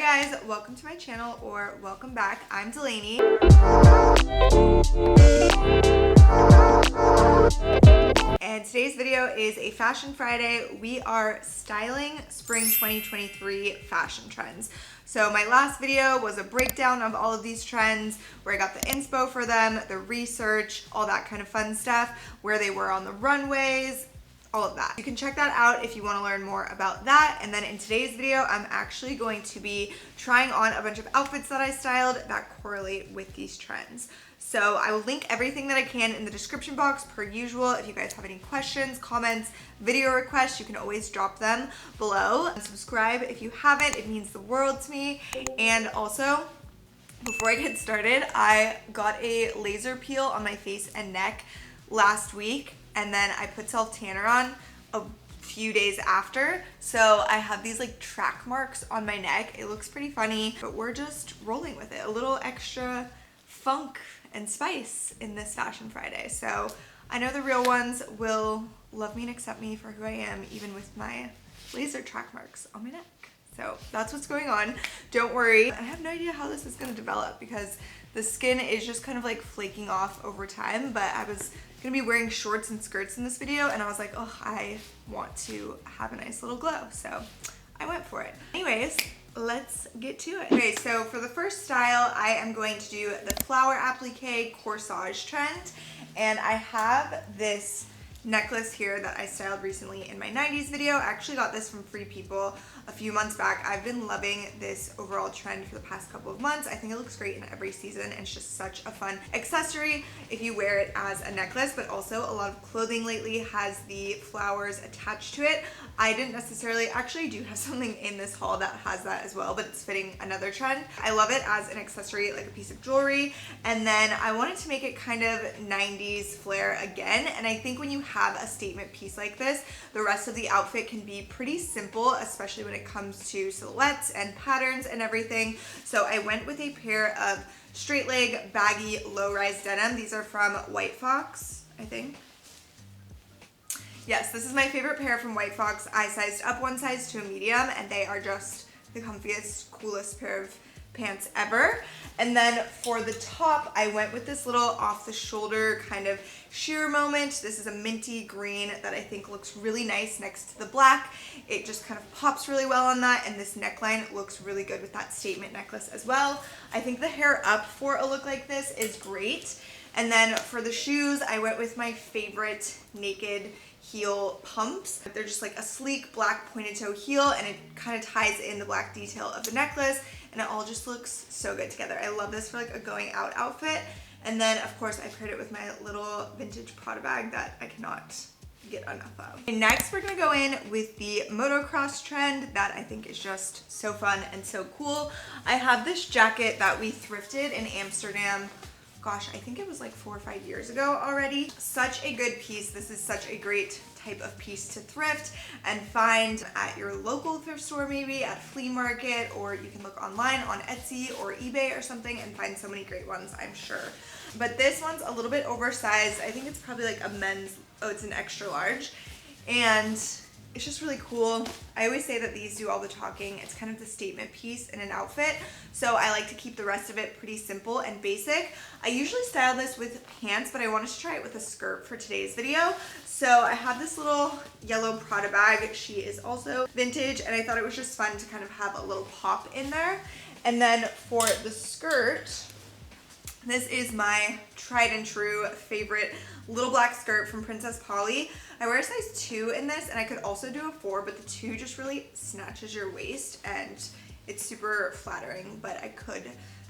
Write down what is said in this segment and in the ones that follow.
Hi guys, welcome to my channel, or welcome back. I'm Delaney. And today's video is a Fashion Friday. We are styling spring 2023 fashion trends. So my last video was a breakdown of all of these trends, where I got the inspo for them, the research, all that kind of fun stuff, where they were on the runways, all of that. You can check that out if you want to learn more about that. And then in today's video, I'm actually going to be trying on a bunch of outfits that I styled that correlate with these trends. So I will link everything that I can in the description box per usual. If you guys have any questions, comments, video requests, you can always drop them below. And subscribe if you haven't, it means the world to me. And also, before I get started, I got a laser peel on my face and neck last week, and then I put self tanner on a few days after, so I have these like track marks on my neck. It looks pretty funny, but we're just rolling with it. A little extra funk and spice in this Fashion Friday. So I know the real ones will love me and accept me for who I am, even with my laser track marks on my neck. So that's what's going on. Don't worry. I have no idea how this is going to develop because the skin is just kind of like flaking off over time, but I was gonna be wearing shorts and skirts in this video, and I was like, oh, I want to have a nice little glow, so I went for it. Anyways, let's get to it. Okay, so for the first style, I am going to do the flower applique corsage trend, and I have this necklace here that I styled recently in my 90s video. I actually got this from Free People a few months back. I've been loving this overall trend for the past couple of months. I think it looks great in every season, and it's just such a fun accessory if you wear it as a necklace, but also a lot of clothing lately has the flowers attached to it. I didn't necessarily, actually do have something in this haul that has that as well, but it's fitting another trend. I love it as an accessory, like a piece of jewelry, and then I wanted to make it kind of 90s flair again, and I think when you have a statement piece like this, the rest of the outfit can be pretty simple, especially when it comes to silhouettes and patterns and everything. So I went with a pair of straight leg baggy low-rise denim. These are from White Fox, I think. Yes, this is my favorite pair from White Fox. I sized up one size to a medium, and they are just the comfiest, coolest pair of pants ever. And then for the top, I went with this little off the shoulder kind of sheer moment. This is a minty green that I think looks really nice next to the black. It just kind of pops really well on that, and this neckline looks really good with that statement necklace as well. I think the hair up for a look like this is great. And then for the shoes, I went with my favorite naked heel pumps. They're just like a sleek black pointed toe heel, and it kind of ties in the black detail of the necklace, and it all just looks so good together. I love this for like a going out outfit. And then of course I paired it with my little vintage Prada bag that I cannot get enough of. And next we're gonna go in with the motocross trend that I think is just so fun and so cool. I have this jacket that we thrifted in Amsterdam. Gosh, I think it was like 4 or 5 years ago already. Such a good piece. This is such a great type of piece to thrift and find at your local thrift store, maybe at a flea market, or you can look online on Etsy or eBay or something and find so many great ones, I'm sure. But this one's a little bit oversized. I think it's probably like a men's, oh, it's an extra large. And it's just really cool. I always say that these do all the talking. It's kind of the statement piece in an outfit. So I like to keep the rest of it pretty simple and basic. I usually style this with pants, but I wanted to try it with a skirt for today's video. So I have this little yellow Prada bag. She is also vintage, and I thought it was just fun to kind of have a little pop in there. And then for the skirt, this is my tried and true favorite little black skirt from Princess Polly. I wear a size 2 in this, and I could also do a 4, but the 2 just really snatches your waist, and it's super flattering, but I could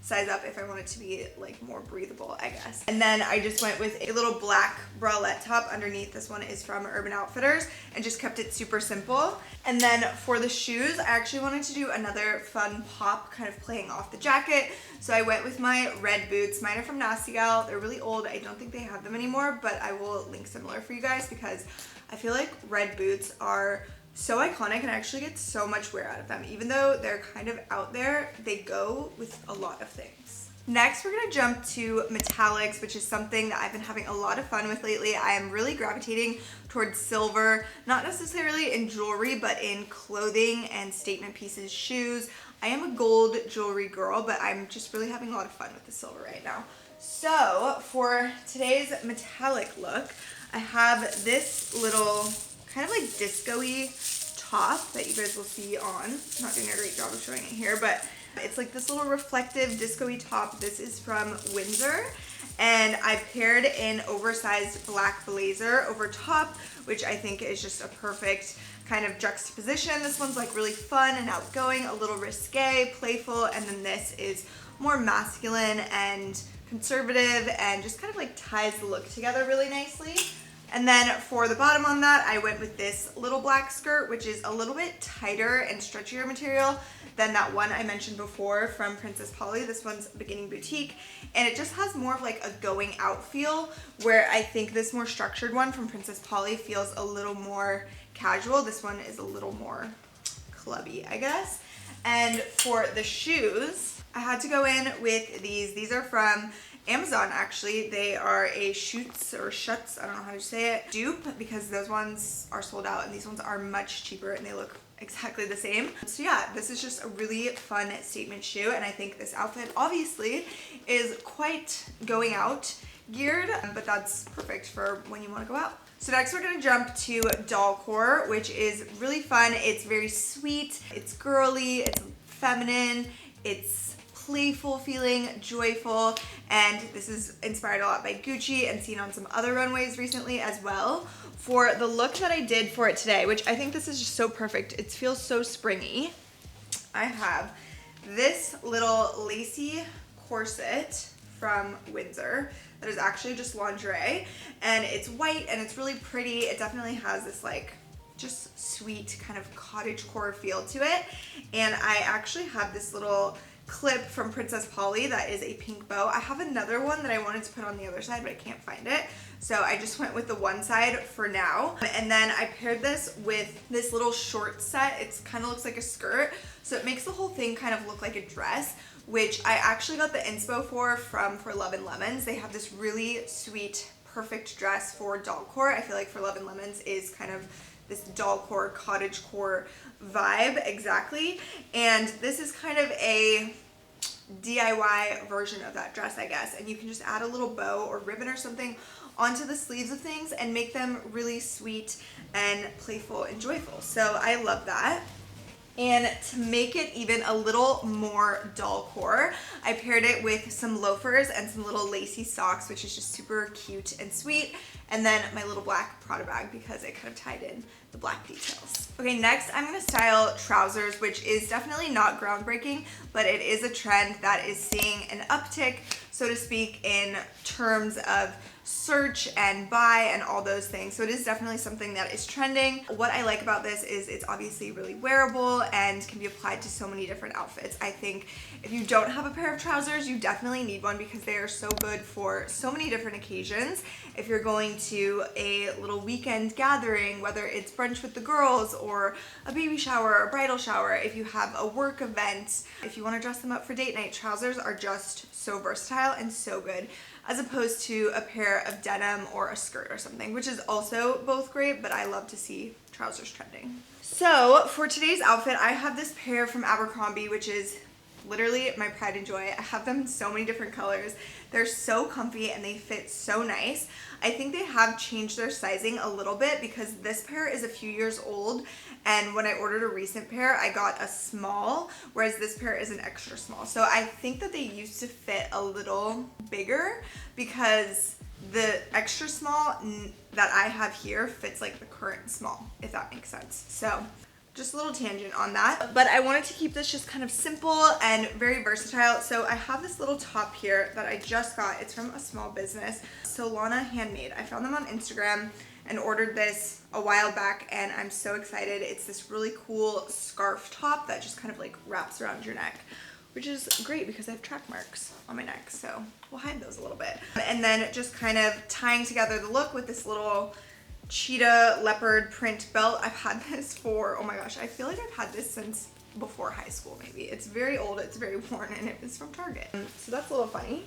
size up if I want it to be like more breathable, I guess. And then I just went with a little black bralette top underneath. This one is from Urban Outfitters, and just kept it super simple. And then for the shoes, I actually wanted to do another fun pop, kind of playing off the jacket. So I went with my red boots. Mine are from Nasty Gal. They're really old. I don't think they have them anymore, but I will link similar for you guys because I feel like red boots are so iconic, and I actually get so much wear out of them. Even though they're kind of out there, they go with a lot of things. Next, we're gonna jump to metallics, which is something that I've been having a lot of fun with lately. I am really gravitating towards silver, not necessarily in jewelry, but in clothing and statement pieces, shoes. I am a gold jewelry girl, but I'm just really having a lot of fun with the silver right now. So for today's metallic look, I have this little kind of like disco-y top that you guys will see on. I'm not doing a great job of showing it here, but it's like this little reflective disco-y top. This is from Windsor, and I paired an oversized black blazer over top, which I think is just a perfect kind of juxtaposition. This one's like really fun and outgoing, a little risque, playful, and then this is more masculine and conservative and just kind of like ties the look together really nicely. And then for the bottom on that, I went with this little black skirt, which is a little bit tighter and stretchier material than that one I mentioned before from Princess Polly. This one's Beginning Boutique, and it just has more of like a going out feel, where I think this more structured one from Princess Polly feels a little more casual. This one is a little more clubby, I guess. And for the shoes, I had to go in with these. These are from Amazon, actually. They are a Schutz, I don't know how to say it, dupe, because those ones are sold out and these ones are much cheaper and they look exactly the same. So yeah, this is just a really fun statement shoe, and I think this outfit obviously is quite going out geared, but that's perfect for when you want to go out. So next we're going to jump to dollcore, which is really fun. It's very sweet, it's girly, it's feminine, it's playful feeling, joyful, and this is inspired a lot by Gucci and seen on some other runways recently as well. For the look that I did for it today, which I think this is just so perfect, it feels so springy, I have this little lacy corset from Windsor that is actually just lingerie, and it's white and it's really pretty. It definitely has this like just sweet kind of cottagecore feel to it, and I actually have this little clip from Princess Polly that is a pink bow. I have another one that I wanted to put on the other side, but I can't find it, so I just went with the one side for now. And then I paired this with this little short set. It kind of looks like a skirt, so it makes the whole thing kind of look like a dress, which I actually got the inspo from For Love and Lemons. They have this really sweet, perfect dress for dollcore. I feel like For Love and Lemons is kind of this dollcore, cottagecore vibe exactly, and this is kind of a DIY version of that dress, I guess, and you can just add a little bow or ribbon or something onto the sleeves of things and make them really sweet and playful and joyful. So I love that. And to make it even a little more dollcore, I paired it with some loafers and some little lacy socks, which is just super cute and sweet, and then my little black Prada bag because it kind of tied in the black details. Okay, next I'm going to style trousers, which is definitely not groundbreaking, but it is a trend that is seeing an uptick, so to speak, in terms of search and buy and all those things. So it is definitely something that is trending. What I like about this is it's obviously really wearable and can be applied to so many different outfits. I think if you don't have a pair of trousers, you definitely need one because they are so good for so many different occasions. If you're going to a little weekend gathering, whether it's brunch with the girls or a baby shower or bridal shower, if you have a work event, if you want to dress them up for date night, trousers are just so versatile and so good, as opposed to a pair of denim or a skirt or something, which is also both great, but I love to see trousers trending. So for today's outfit, I have this pair from Abercrombie, which is literally my pride and joy. I have them in so many different colors. They're so comfy and they fit so nice. I think they have changed their sizing a little bit because this pair is a few years old, and when I ordered a recent pair, I got a small, whereas this pair is an extra small. So I think that they used to fit a little bigger because the extra small that I have here fits like the current small, if that makes sense. So just a little tangent on that, but I wanted to keep this just kind of simple and very versatile. So I have this little top here that I just got. It's from a small business, Solana Handmade. I found them on Instagram and ordered this a while back, and I'm so excited. It's this really cool scarf top that just kind of like wraps around your neck, which is great because I have track marks on my neck, so we'll hide those a little bit. And then just kind of tying together the look with this little cheetah leopard print belt. I've had this for, oh my gosh, I feel like I've had this since before high school maybe. It's very old, it's very worn, and it was from Target. So that's a little funny.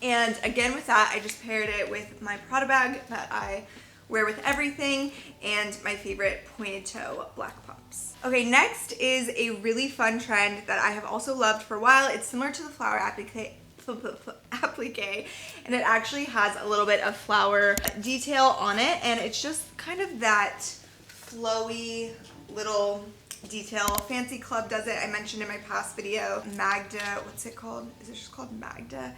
And again with that, I just paired it with my Prada bag that I wear with everything and my favorite pointed toe black pump. tops. Okay, next is a really fun trend that I have also loved for a while. It's similar to the flower applique, and it actually has a little bit of flower detail on it, and it's just kind of that flowy little detail. Fancy Club does it. I mentioned in my past video. Magda, what's it called? Is it just called Magda?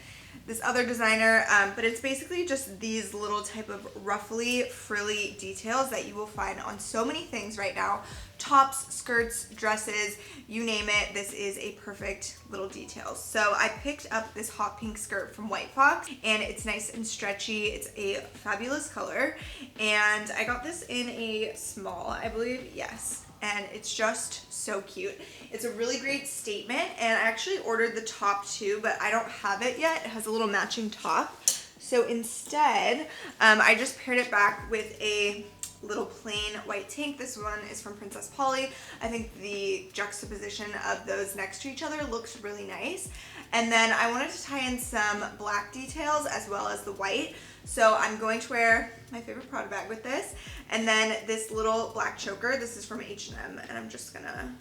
This other designer, but it's basically just these little type of ruffly, frilly details that you will find on so many things right now. Tops, skirts, dresses, you name it. This is a perfect little detail. So I picked up this hot pink skirt from White Fox, and it's nice and stretchy. It's a fabulous color, and I got this in a small, I believe, yes. And it's just so cute. It's a really great statement, and I actually ordered the top too, but I don't have it yet. It has a little matching top. So instead, I just paired it back with a little plain white tank. This one is from Princess Polly. I think the juxtaposition of those next to each other looks really nice. And then I wanted to tie in some black details as well as the white. So I'm going to wear my favorite Prada bag with this, and then this little black choker. This is from H&M, and I'm just gonna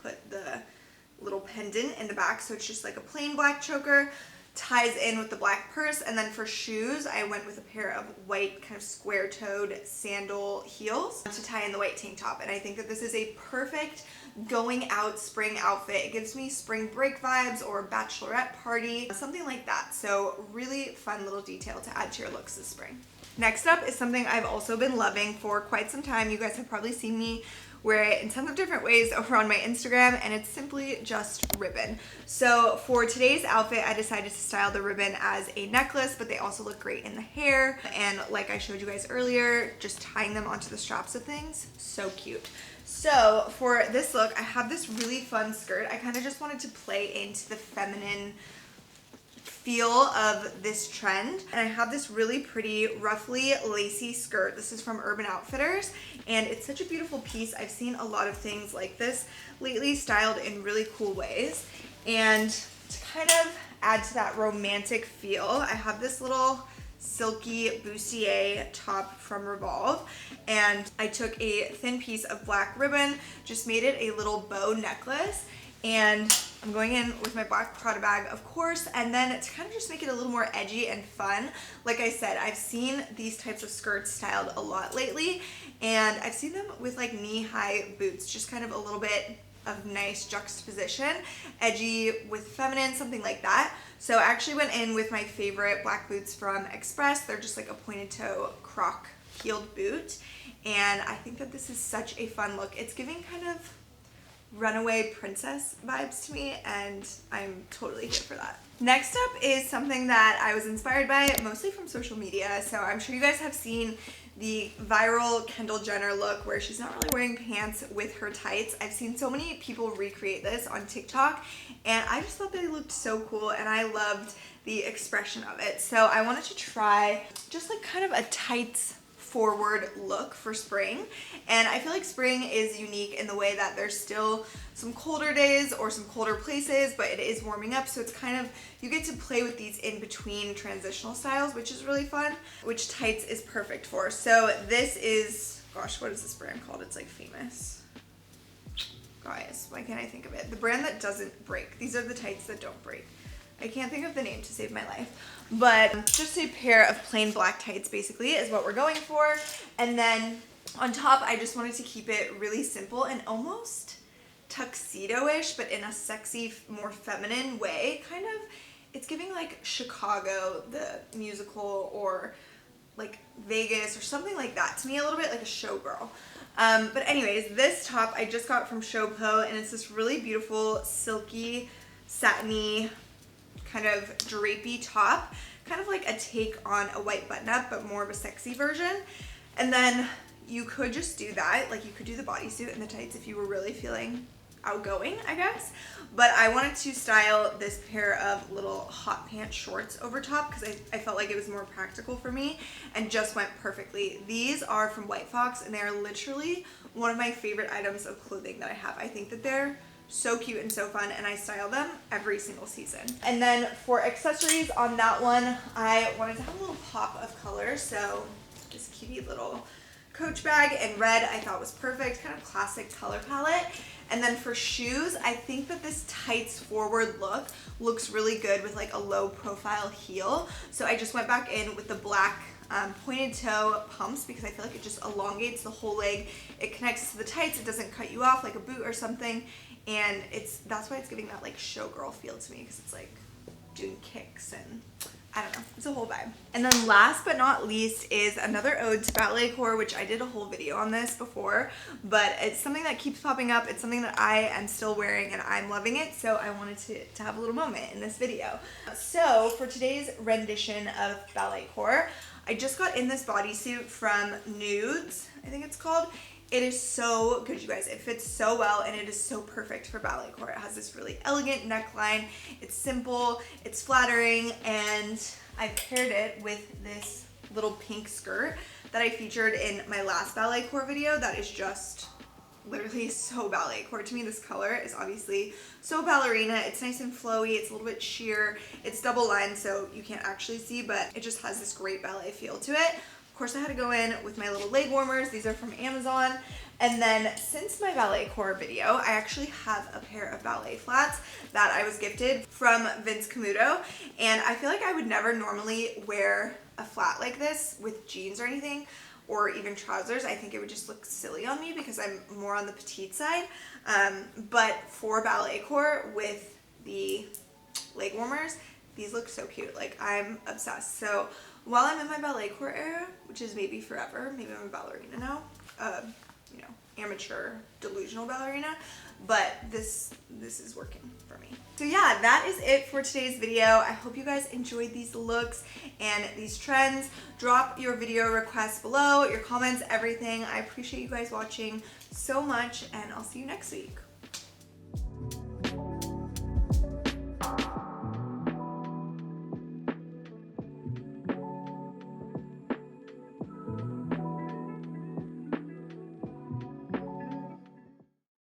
put the little pendant in the back, so it's just like a plain black choker, ties in with the black purse. And then for shoes, I went with a pair of white kind of square-toed sandal heels to tie in the white tank top. And I think that this is a perfect going out spring outfit. It gives me spring break vibes or bachelorette party, something like that. So really fun little detail to add to your looks this spring. Next up is something I've also been loving for quite some time. You guys have probably seen me wear it in tons of different ways over on my Instagram, and it's simply just ribbon. So for today's outfit, I decided to style the ribbon as a necklace, but they also look great in the hair. And like I showed you guys earlier, just tying them onto the straps of things, so cute. So for this look, I have this really fun skirt. I kind of just wanted to play into the feminine feel of this trend, and I have this really pretty ruffly lacy skirt. This is from Urban Outfitters, and it's such a beautiful piece. I've seen a lot of things like this lately styled in really cool ways, and to kind of add to that romantic feel, I have this little silky bustier top from Revolve, and I took a thin piece of black ribbon, just made it a little bow necklace, and I'm going in with my black Prada bag, of course, and then to kind of just make it a little more edgy and fun. Like I said, I've seen these types of skirts styled a lot lately, and I've seen them with like knee-high boots, just kind of a little bit of nice juxtaposition, edgy with feminine, something like that. So I actually went in with my favorite black boots from Express. They're just like a pointed toe croc heeled boot, and I think that this is such a fun look. It's giving kind of runaway princess vibes to me, and I'm totally here for that. Next up is something that I was inspired by mostly from social media. So I'm sure you guys have seen the viral Kendall Jenner look where she's not really wearing pants with her tights. I've seen so many people recreate this on TikTok, and I just thought they looked so cool, and I loved the expression of it. So I wanted to try just like kind of a tights forward look for spring, and I feel like spring is unique in the way that there's still some colder days or some colder places, but it is warming up, so it's kind of, you get to play with these in between transitional styles, which is really fun, which tights is perfect for. So this is, gosh, what is this brand called? It's like famous. Guys, why can't I think of it? The brand that doesn't break. These are the tights that don't break. I can't think of the name to save my life, but just a pair of plain black tights basically is what we're going for. And then on top, I just wanted to keep it really simple and almost tuxedo-ish, but in a sexy, more feminine way. Kind of, it's giving like Chicago, the musical, or like Vegas or something like that. To me, a little bit like a showgirl. But anyways, this top I just got from Showpo, and it's this really beautiful silky, satiny, kind of drapey top, kind of like a take on a white button-up, but more of a sexy version. And then you could just do that, like you could do the bodysuit and the tights if you were really feeling outgoing, I guess. But I wanted to style this pair of little hot pants shorts over top because I felt like it was more practical for me and just went perfectly. These are from White Fox, and they are literally one of my favorite items of clothing that I have. I think that they're so cute and so fun, and I style them every single season. And then for accessories on that one, I wanted to have a little pop of color, so this cutie little Coach bag in red I thought was perfect, kind of classic color palette. And then for shoes, I think that this tights forward look looks really good with like a low profile heel. So I just went back in with the black pointed toe pumps because I feel like it just elongates the whole leg. It connects to the tights, it doesn't cut you off like a boot or something. And that's why it's giving that like showgirl feel to me, because it's like doing kicks and I don't know, it's a whole vibe. And then last but not least is another ode to ballet core, which I did a whole video on this before, but it's something that keeps popping up. It's something that I am still wearing and I'm loving it, so I wanted to have a little moment in this video. So for today's rendition of ballet core, I just got in this bodysuit from Nudes, I think it's called. It is so good, you guys. It fits so well and it is so perfect for ballet core. It has this really elegant neckline. It's simple, it's flattering, and I paired it with this little pink skirt that I featured in my last ballet core video that is just literally so ballet core to me. This color is obviously so ballerina. It's nice and flowy. It's a little bit sheer. It's double lined, so you can't actually see, but it just has this great ballet feel to it. Of course, I had to go in with my little leg warmers. These are from Amazon. And then since my ballet core video, I actually have a pair of ballet flats that I was gifted from Vince Camuto. And I feel like I would never normally wear a flat like this with jeans or anything, or even trousers. I think it would just look silly on me because I'm more on the petite side. But for ballet core with the leg warmers, these look so cute. Like, I'm obsessed. So while I'm in my ballet core era, which is maybe forever, maybe I'm a ballerina now, you know, amateur delusional ballerina, but this is working for me. So yeah, that is it for today's video. I hope you guys enjoyed these looks and these trends. Drop your video requests below, your comments, everything. I appreciate you guys watching so much, and I'll see you next week.